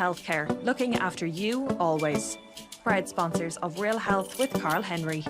Healthcare, looking after you always. Proud sponsors of Real Health with Karl Henry.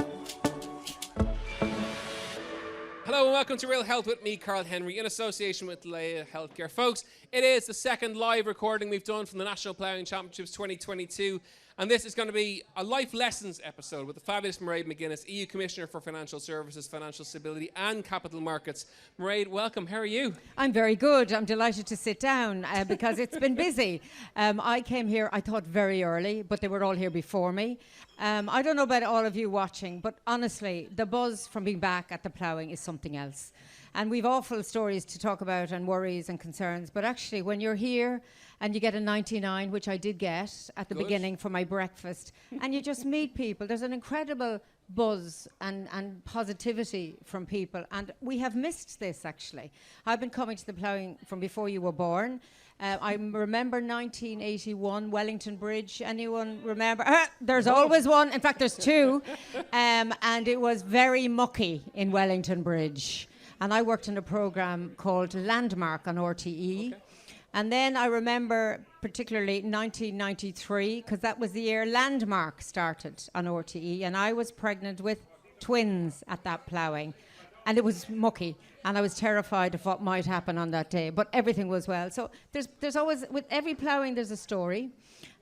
Hello and welcome to Real Health with me, Karl Henry, in association with Laois Healthcare. Folks, it is the second live recording we've done from the National Ploughing Championships 2022, and this is going to be a life lessons episode with the fabulous Mairead McGuinness, EU Commissioner for Financial Services, Financial Stability and Capital Markets. Mairead, welcome. How are you? I'm very good. I'm delighted to sit down because it's been busy. I came here, I thought, very early, but they were all here before me. I don't know about all of you watching, but honestly, the buzz from being back at the ploughing is something else. And we've awful stories to talk about and worries and concerns. But actually, when you're here and you get a 99, which I did get at the beginning for my breakfast, and you just meet people, there's an incredible buzz and positivity from people. And we have missed this, actually. I've been coming to the ploughing from before you were born. I remember 1981, Wellington Bridge. Anyone remember? There's always one. In fact, there's two. And it was very mucky in Wellington Bridge. And I worked in a program called Landmark on RTE. Okay. And then I remember particularly 1993, because that was the year Landmark started on RTE. And I was pregnant with twins at that ploughing. And it was mucky. And I was terrified of what might happen on that day. But everything was well. So there's always, with every ploughing, there's a story.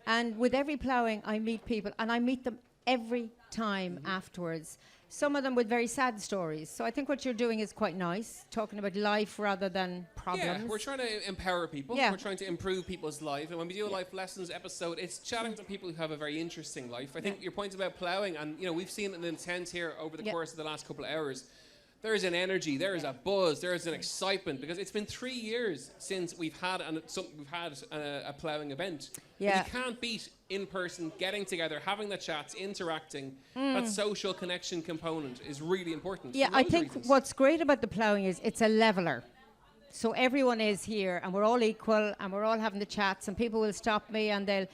And with every ploughing, I meet people. And I meet them every time afterwards. Some of them with very sad stories. So I think what you're doing is quite nice, talking about life rather than problems. Yeah, we're trying to empower people. Yeah. We're trying to improve people's life. And when we do a life lessons episode, it's chatting to people who have a very interesting life. I think your point about ploughing, and we've seen an intent here over the course of the last couple of hours. There is an energy, there is a buzz, there is an excitement, because it's been 3 years since we've had a ploughing event. Yeah. And you can't beat in person, getting together, having the chats, interacting. That social connection component is really important. Yeah, I think what's great about the ploughing is it's a leveler. So everyone is here and we're all equal and we're all having the chats, and people will stop me and they'll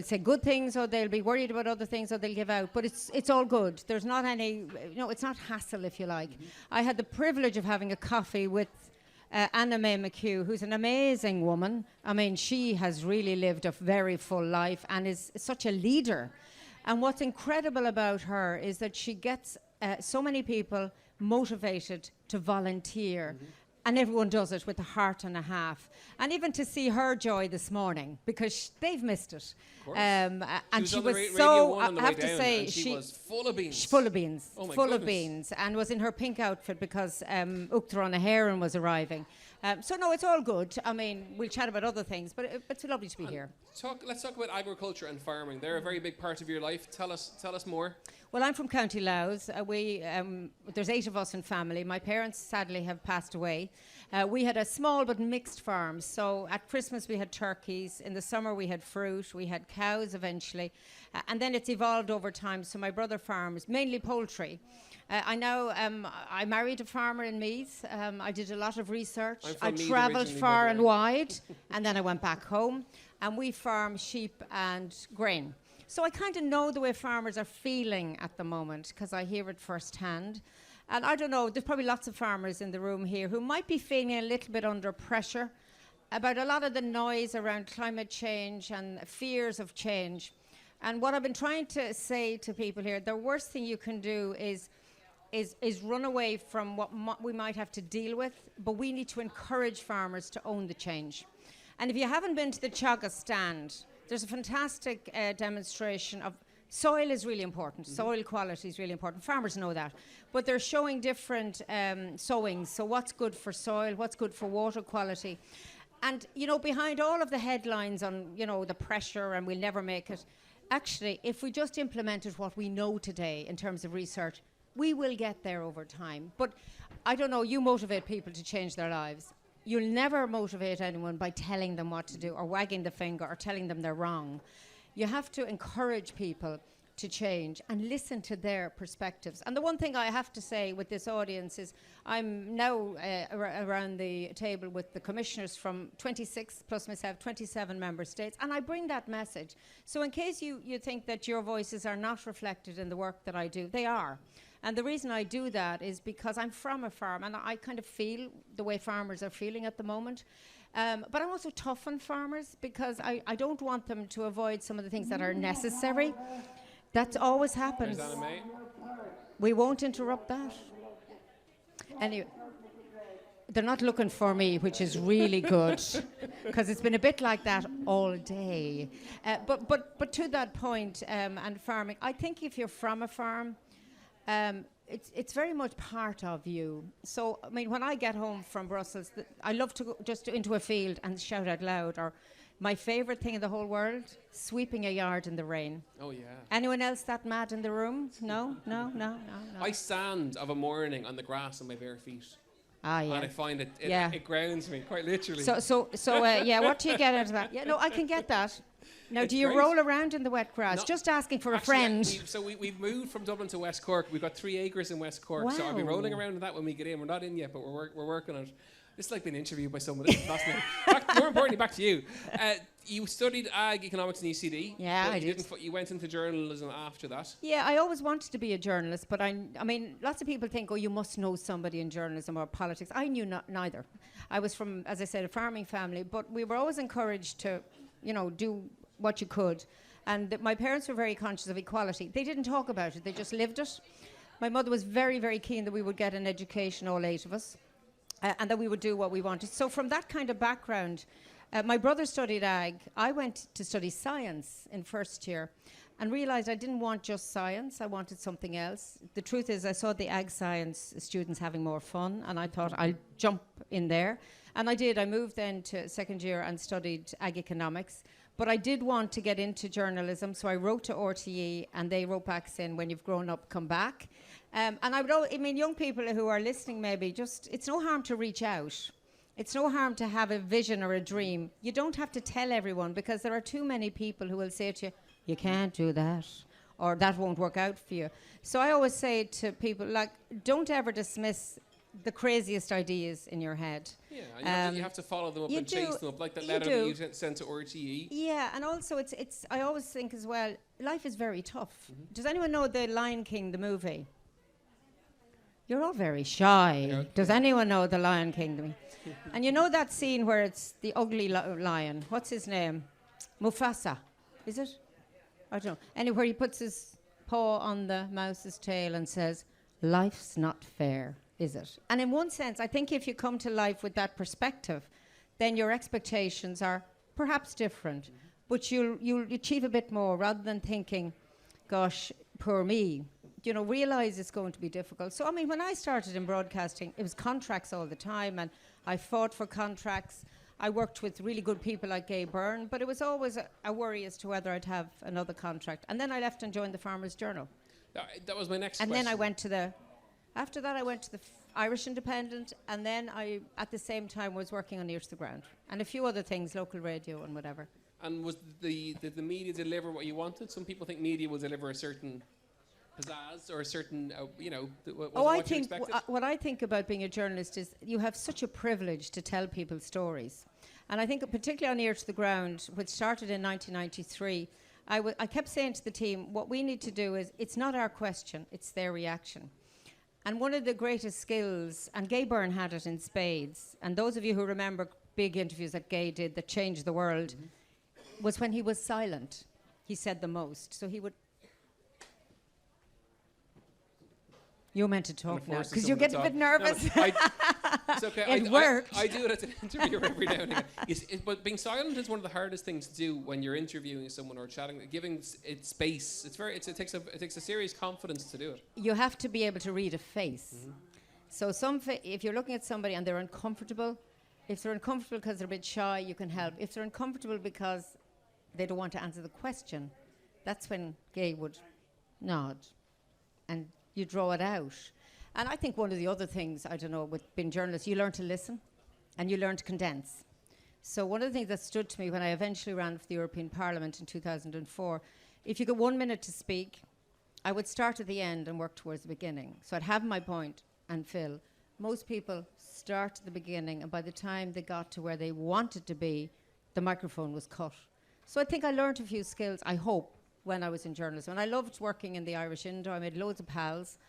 say good things, or they'll be worried about other things, or they'll give out. But it's all good. There's not any, it's not hassle, if you like. I had the privilege of having a coffee with Anna May McHugh, who's an amazing woman. I mean, she has really lived a very full life and is such a leader. And what's incredible about her is that she gets so many people motivated to volunteer. And everyone does it with a heart and a half. And even to see her joy this morning, because they've missed it. And she was so, I have to say, she was full of beans. Full of beans. Oh, full of beans. And was in her pink outfit because Uachtar Heron was arriving. So no, it's all good. I mean, we'll chat about other things, but it's lovely to be here. Let's talk about agriculture and farming. They're a very big part of your life. Tell us more. Well, I'm from County Laois. There's 8 of us in family. My parents sadly have passed away. We had a small but mixed farm. So at Christmas we had turkeys. In the summer we had fruit. We had cows eventually. And then it's evolved over time. So my brother farms, mainly poultry. I married a farmer in Meath. I did a lot of research. I travelled far and wide. And then I went back home. And we farm sheep and grain. So I kind of know the way farmers are feeling at the moment, because I hear it firsthand. And I don't know, there's probably lots of farmers in the room here who might be feeling a little bit under pressure about a lot of the noise around climate change and fears of change. And what I've been trying to say to people here, the worst thing you can do is run away from what we might have to deal with, but we need to encourage farmers to own the change. And if you haven't been to the Chaga stand, there's a fantastic demonstration of soil is really important. Soil quality is really important. Farmers know that. But they're showing different sowings. So what's good for soil, what's good for water quality. And, behind all of the headlines on, the pressure and we'll never make it, actually, if we just implemented what we know today in terms of research, we will get there over time. But I don't know, you motivate people to change their lives. You'll never motivate anyone by telling them what to do or wagging the finger or telling them they're wrong. You have to encourage people to change and listen to their perspectives. And the one thing I have to say with this audience is I'm now around the table with the commissioners from 26 plus myself, 27 member states, and I bring that message. So in case you think that your voices are not reflected in the work that I do, they are. And the reason I do that is because I'm from a farm and I kind of feel the way farmers are feeling at the moment. But I'm also tough on farmers because I don't want them to avoid some of the things that are necessary. That always happens. There's Anna May. We won't interrupt that. Anyway, they're not looking for me, which is really good, because it's been a bit like that all day. But to that point, and farming, I think if you're from a farm, it's very much part of you. So, I mean, when I get home from Brussels, I love to go just into a field and shout out loud, or my favourite thing in the whole world, sweeping a yard in the rain. Oh, yeah. Anyone else that mad in the room? No. I stand of a morning on the grass on my bare feet. Ah, yeah. And I find it grounds me, quite literally. So, what do you get out of that? Yeah, no, I can get that. Now, do you roll around in the wet grass? Just asking for a friend. We've moved from Dublin to West Cork. We've got 3 acres in West Cork. Wow. So I'll be rolling around in that when we get in. We're not in yet, but we're working on it. It's like being interviewed by someone. This is fascinating. More importantly, back to you. You studied Ag Economics in UCD. Yeah, I did. You went into journalism after that. Yeah, I always wanted to be a journalist, but I mean, lots of people think, oh, you must know somebody in journalism or politics. I knew neither. I was from, as I said, a farming family, but we were always encouraged to, do what you could. And my parents were very conscious of equality. They didn't talk about it, they just lived it. My mother was very, very keen that we would get an education, all 8 of us. And that we would do what we wanted. So from that kind of background, my brother studied Ag. I went to study science in first year and realised I didn't want just science. I wanted something else. The truth is I saw the Ag science students having more fun and I thought I'll jump in there. And I did. I moved then to second year and studied Ag Economics. But I did want to get into journalism, so I wrote to RTE and they wrote back saying, when you've grown up, come back. And I mean, young people who are listening maybe, it's no harm to reach out. It's no harm to have a vision or a dream. You don't have to tell everyone because there are too many people who will say to you, you can't do that, or that won't work out for you. So I always say to people, don't ever dismiss the craziest ideas in your head. Yeah, and you have to follow them up and chase them up, like that letter that you sent to RTE. Yeah, and also it's I always think as well, life is very tough. Mm-hmm. Does anyone know The Lion King, the movie? You're all very shy. Yeah. Does anyone know The Lion King? And you know that scene where it's the ugly lion? What's his name? Mufasa, is it? I don't know. Anywhere he puts his paw on the mouse's tail and says, life's not fair, is it? And in one sense, I think if you come to life with that perspective, then your expectations are perhaps different, but you'll achieve a bit more rather than thinking, gosh, poor me. Realise it's going to be difficult. So, I mean, when I started in broadcasting, it was contracts all the time, and I fought for contracts. I worked with really good people like Gay Byrne, but it was always a worry as to whether I'd have another contract. And then I left and joined the Farmers Journal. That was my next question. And then I went to after that I went to the Irish Independent, and then I, at the same time, was working on Ear to the Ground, and a few other things, local radio and whatever. And did the media deliver what you wanted? Some people think media will deliver a certain pizzazz or a certain, I think what I think about being a journalist is you have such a privilege to tell people stories. And I think particularly on Ear to the Ground, which started in 1993, I kept saying to the team, what we need to do is, it's not our question, it's their reaction. And one of the greatest skills, and Gay Byrne had it in spades, and those of you who remember big interviews that Gay did that changed the world, was when he was silent. He said the most. So he would... You're meant to talk now, because you get a bit nervous. No, it's okay. It worked. I do it as an interviewer every now and again. But being silent is one of the hardest things to do when you're interviewing someone or chatting. Giving it space. It takes a serious confidence to do it. You have to be able to read a face. Mm-hmm. So if you're looking at somebody and they're uncomfortable, if they're uncomfortable because they're a bit shy, you can help. If they're uncomfortable because they don't want to answer the question, that's when Gay would nod and you draw it out. And I think one of the other things, I don't know, with being journalists, you learn to listen and you learn to condense. So one of the things that stood to me when I eventually ran for the European Parliament in 2004, if you got 1 minute to speak, I would start at the end and work towards the beginning. So I'd have my point and fill. Most people start at the beginning, and by the time they got to where they wanted to be, the microphone was cut. So I think I learned a few skills, I hope, when I was in journalism. And I loved working in the Irish Indo. I made loads of pals.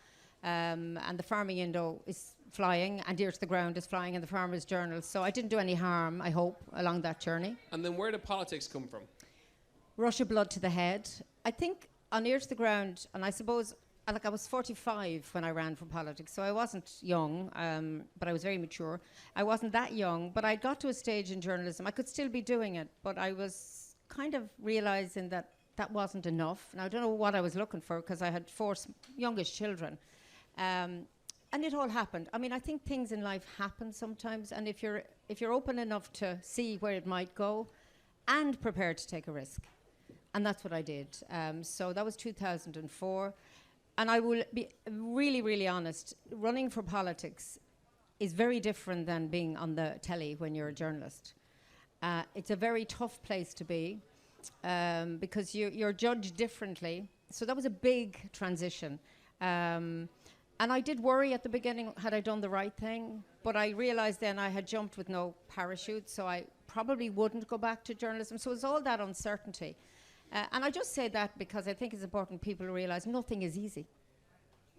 And the Farming Indo is flying, and Ear to the Ground is flying in the Farmers' Journal. So I didn't do any harm, I hope, along that journey. And then where did politics come from? Rush of blood to the head. I think on Ear to the Ground, and I suppose, I was 45 when I ran for politics, so I wasn't young, but I was very mature. I wasn't that young, but I got to a stage in journalism. I could still be doing it, but I was kind of realising that that wasn't enough. And I don't know what I was looking for, because I had four youngish children. And it all happened. I mean, I think things in life happen sometimes, and if you're open enough to see where it might go and prepared to take a risk. And that's what I did. So that was 2004. And I will be really, really honest, running for politics is very different than being on the telly when you're a journalist. It's a very tough place to be, because you're judged differently. So that was a big transition. And I did worry at the beginning, had I done the right thing? But I realised then I had jumped with no parachute, so I probably wouldn't go back to journalism. So it was all that uncertainty. And I just say that because I think it's important people realise nothing is easy.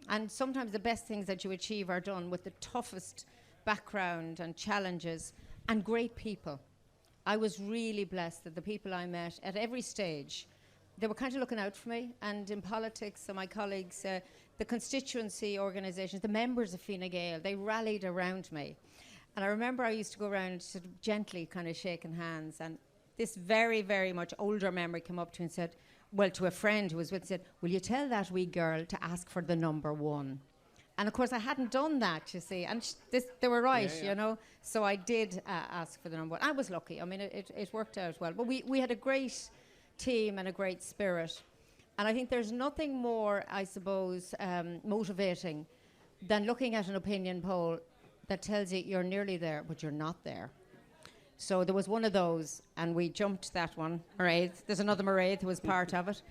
And sometimes the best things that you achieve are done with the toughest background and challenges and great people. I was really blessed that the people I met at every stage, they were kind of looking out for me. And in politics, so my colleagues, the constituency organisations, the members of Fine Gael, they rallied around me. And I remember I used to go around sort of gently kind of shaking hands, and this very, very much older member came up to me and said, well, to a friend who was with, said, will you tell that wee girl to ask for the number 1? And of course I hadn't done that, you see, and they were right, you know, so I did ask for the number 1. I was lucky. I mean, it worked out well, but we had a great team and a great spirit, and I think there's nothing more, I suppose, motivating than looking at an opinion poll that tells you you're nearly there, but you're not there. So there was one of those, and we jumped that one. Mairead, there's another Mairead who was part of it,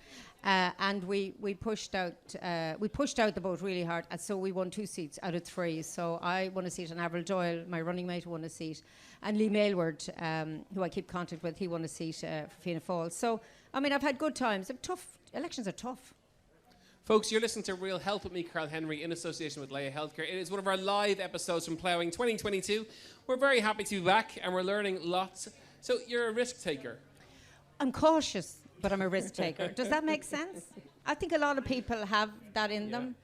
and we pushed out the boat really hard, and so we won 2 seats out of 3. So I won a seat, and Avril Doyle, my running mate, won a seat, and Lee Mailward, who I keep contact with, he won a seat for Fianna Fáil. So I mean, I've had good times. Elections are tough. Folks, you're listening to Real Health with me, Karl Henry, in association with Laois Healthcare. It is one of our live episodes from Ploughing 2022. We're very happy to be back, and we're learning lots. So you're a risk taker. I'm cautious, but I'm a risk taker. Does that make sense? I think a lot of people have that in them.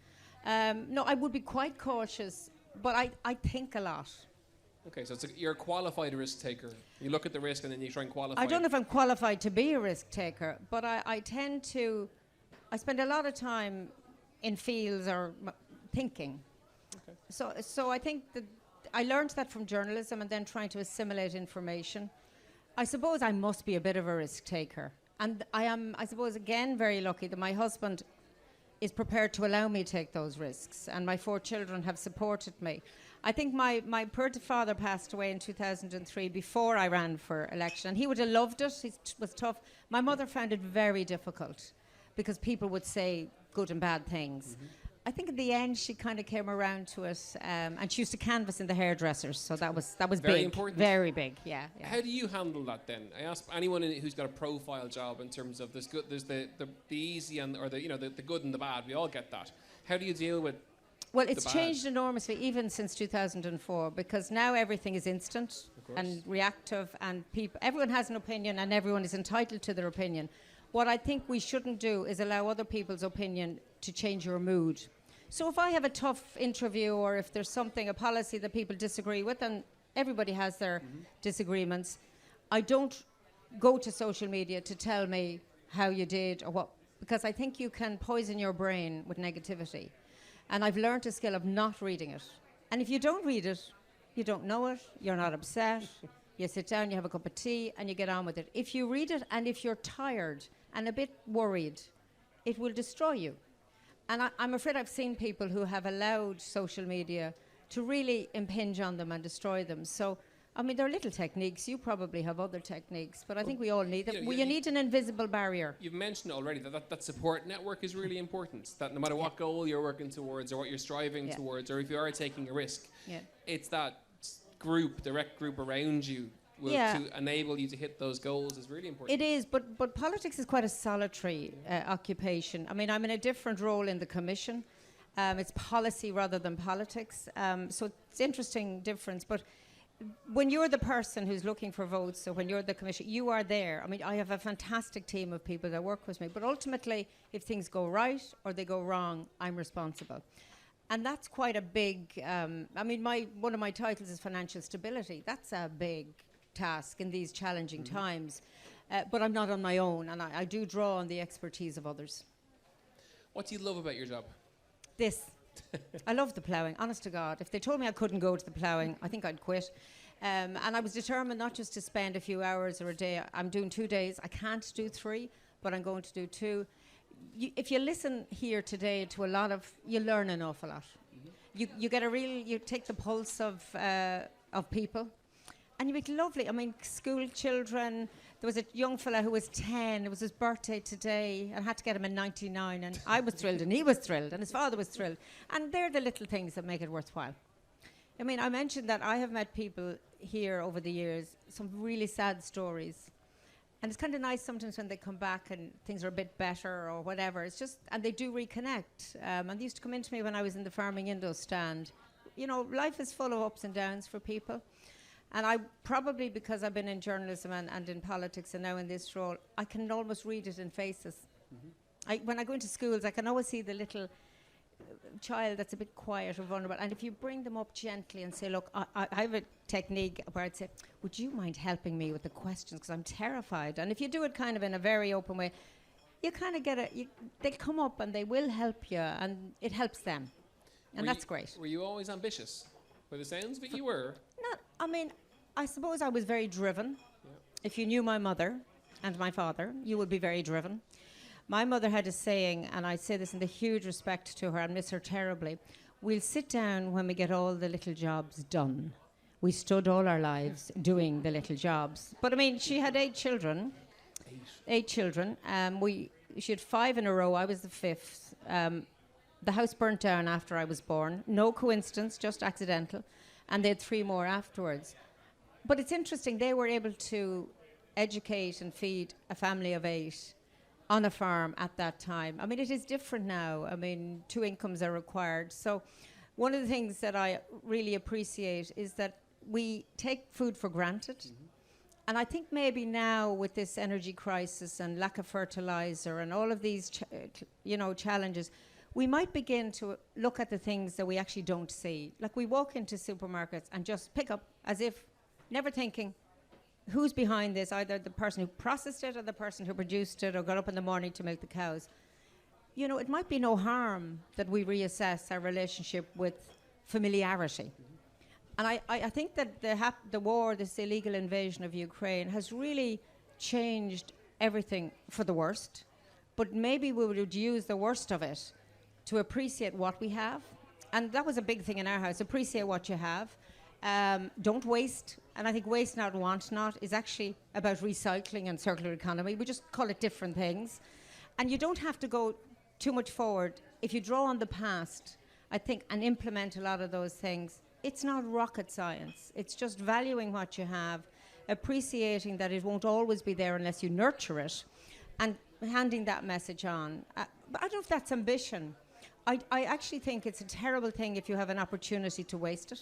No, I would be quite cautious, but I think a lot. Okay, so you're a qualified risk taker. You look at the risk and then you try and qualify. I don't know if I'm qualified to be a risk taker, but I tend to... I spend a lot of time in fields or thinking. Okay. So I think that I learned that from journalism and then trying to assimilate information. I suppose I must be a bit of a risk taker. And I am, I suppose, again, very lucky that my husband is prepared to allow me to take those risks. And my 4 children have supported me. I think my poor father passed away in 2003 before I ran for election. And he would have loved it. It was tough. My mother found it very difficult, because people would say good and bad things. Mm-hmm. I think in the end she kind of came around to it, and she used to canvass in the hairdressers, so that was very big, important. Very big, yeah. How do you handle that then? I ask anyone who's got a profile job in terms of there's the easy and or the good and the bad. We all get that. How do you deal with? Well, it's changed enormously even since 2004, because now everything is instant and reactive, and everyone has an opinion and everyone is entitled to their opinion. What I think we shouldn't do is allow other people's opinion to change your mood. So if I have a tough interview, or if there's a policy that people disagree with, and everybody has their disagreements, I don't go to social media to tell me how you did or what, because I think you can poison your brain with negativity. And I've learned a skill of not reading it. And if you don't read it, you don't know it, you're not upset, you sit down, you have a cup of tea, and you get on with it. If you read it, and if you're tired and a bit worried, it will destroy you. And I'm afraid I've seen people who have allowed social media to really impinge on them and destroy them. So, I mean, there are little techniques. You probably have other techniques, but I think we all need them. You need an invisible barrier. You've mentioned already that support network is really important, that no matter what goal you're working towards or what you're striving towards, or if you are taking a risk, it's that direct group around you to enable you to hit those goals is really important. It is, but politics is quite a solitary occupation. I mean, I'm in a different role in the Commission, It's policy rather than politics. So it's interesting difference. But when you're the person who's looking for votes, so when you're the commissioner, you are there. I mean, I have a fantastic team of people that work with me. But ultimately, if things go right or they go wrong, I'm responsible. And that's quite a big, I mean, one of my titles is financial stability. That's a big task in these challenging times. But I'm not on my own, and I do draw on the expertise of others. What do you love about your job? This. I love the ploughing, honest to God. If they told me I couldn't go to the ploughing, I think I'd quit. And I was determined not just to spend a few hours or a day. I'm doing 2 days. I can't do 3, but I'm going to do 2. If you listen here today to a lot of, you learn an awful lot. You get you take the pulse of people, and you make lovely, I mean, school children. There was a young fella who was 10, it was his birthday today, and I had to get him in 99, and I was thrilled, and he was thrilled, and his father was thrilled. And they're the little things that make it worthwhile. I mean, I mentioned that I have met people here over the years, some really sad stories. And it's kind of nice sometimes when they come back and things are a bit better or whatever. It's just, and they do reconnect. And they used to come into me when I was in the farming Indo stand. You know, life is full of ups and downs for people. And I probably, because I've been in journalism and in politics and now in this role, I can almost read it in faces. When I go into schools, I can always see the little child that's a bit quiet or vulnerable. And if you bring them up gently and say, look, I have a technique where I'd say, would you mind helping me with the questions? Because I'm terrified. And if you do it kind of in a very open way, you kind of get they'll come up and they will help you, and it helps them. And that's great. Were you always ambitious? By the sounds of it, you were. I mean, I suppose I was very driven. Yeah. If you knew my mother and my father, you would be very driven. My mother had a saying, and I say this in the huge respect to her, I miss her terribly. We'll sit down when we get all the little jobs done. We stood all our lives doing the little jobs. But I mean, she had 8 children. 8 children. She had 5 in a row. I was the 5th. The house burnt down after I was born. No coincidence, just accidental. And they had 3 more afterwards. But it's interesting, they were able to educate and feed a family of 8 on a farm at that time. I mean, it is different now. I mean, 2 incomes are required. So one of the things that I really appreciate is that we take food for granted. And I think maybe now with this energy crisis and lack of fertilizer and all of these challenges, we might begin to look at the things that we actually don't see. Like we walk into supermarkets and just pick up as if, never thinking, who's behind this, either the person who processed it or the person who produced it or got up in the morning to milk the cows. You know, it might be no harm that we reassess our relationship with familiarity. And I think that the war, this illegal invasion of Ukraine, has really changed everything for the worst. But maybe we would use the worst of it to appreciate what we have. And that was a big thing in our house, appreciate what you have. Don't waste. And I think waste not, want not is actually about recycling and circular economy. We just call it different things. And you don't have to go too much forward. If you draw on the past, I think, and implement a lot of those things, it's not rocket science. It's just valuing what you have, appreciating that it won't always be there unless you nurture it, and handing that message on. But I don't know if that's ambition. I actually think it's a terrible thing if you have an opportunity to waste it.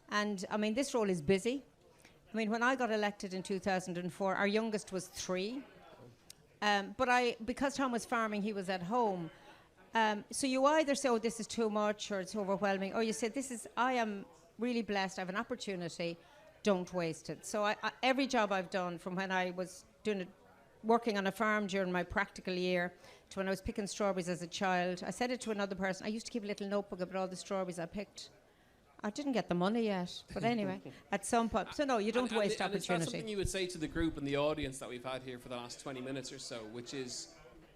And I mean, this role is busy. I mean, when I got elected in 2004, our youngest was 3. But because Tom was farming, he was at home. So you either say, oh, this is too much or it's overwhelming, or you say, I am really blessed, I have an opportunity, don't waste it. So every job I've done, from when I was working on a farm during my practical year to when I was picking strawberries as a child, I said it to another person, I used to keep a little notebook about all the strawberries I picked. I didn't get the money yet, but anyway, at some point. So no, you don't waste opportunity. And is that something you would say to the group and the audience that we've had here for the last 20 minutes or so, which is,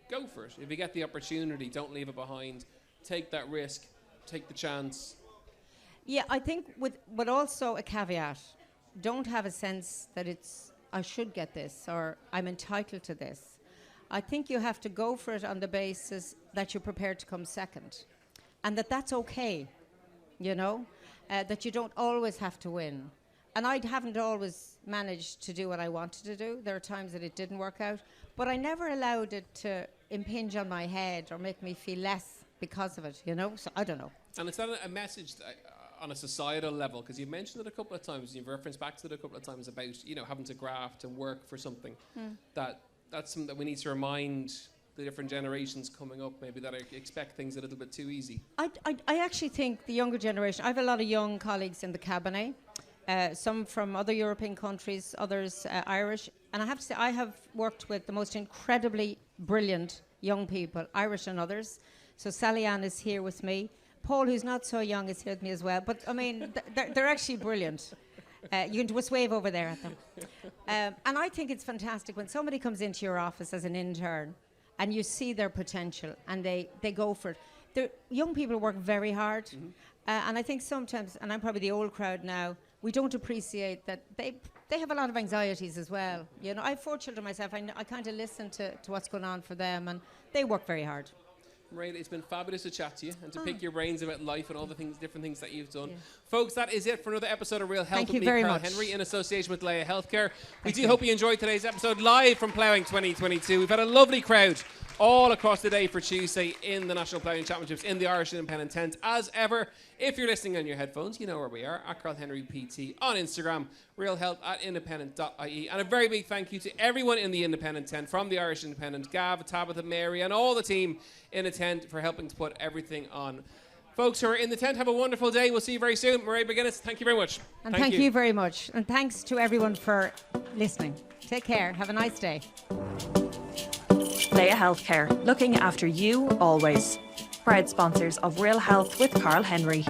go for it. If you get the opportunity, don't leave it behind. Take that risk. Take the chance. Yeah, I think but also a caveat. Don't have a sense that I should get this or I'm entitled to this. I think you have to go for it on the basis that you're prepared to come second, and that's okay, you know, that you don't always have to win. And I haven't always managed to do what I wanted to do. There are times that it didn't work out, but I never allowed it to impinge on my head or make me feel less because of it, you know. So I don't know. And is that a message on a societal level? Because you mentioned it a couple of times, you've referenced back to it a couple of times about, you know, having to graft and work for something. That's something that we need to remind the different generations coming up, maybe, that expect things a little bit too easy. I actually think the younger generation, I have a lot of young colleagues in the cabinet, some from other European countries, others Irish, and I have to say I have worked with the most incredibly brilliant young people, Irish and others. So Sally Ann is here with me. Paul, who's not so young, is here with me as well. But I mean, they're actually brilliant. You can just wave over there at them. And I think it's fantastic when somebody comes into your office as an intern and you see their potential and they go for it. Young people work very hard. And I think sometimes, and I'm probably the old crowd now, we don't appreciate that they have a lot of anxieties as well. You know, I have 4 children myself. I kind of listen to what's going on for them, and they work very hard. Mairead, it's been fabulous to chat to you and to pick your brains about life and all the different things that you've done. Folks, that is it for another episode of Real Health with me, Karl Henry, in association with Laois Healthcare. We do hope you enjoyed today's episode live from Ploughing 2022. We've had a lovely crowd all across the day for Tuesday in the National Ploughing Championships in the Irish Independent tent. As ever, if you're listening on your headphones, you know where we are, at Karl Henry PT on Instagram, Real Health at independent.ie. And a very big thank you to everyone in the Independent tent, from the Irish Independent, Gav, Tabitha, Mary, and all the team in the tent for helping to put everything on. Folks who are in the tent, have a wonderful day. We'll see you very soon. Mairead McGuinness, thank you very much. And thank you very much. And thanks to everyone for listening. Take care. Have a nice day. Laois Healthcare, looking after you always. Proud sponsors of Real Health with Karl Henry.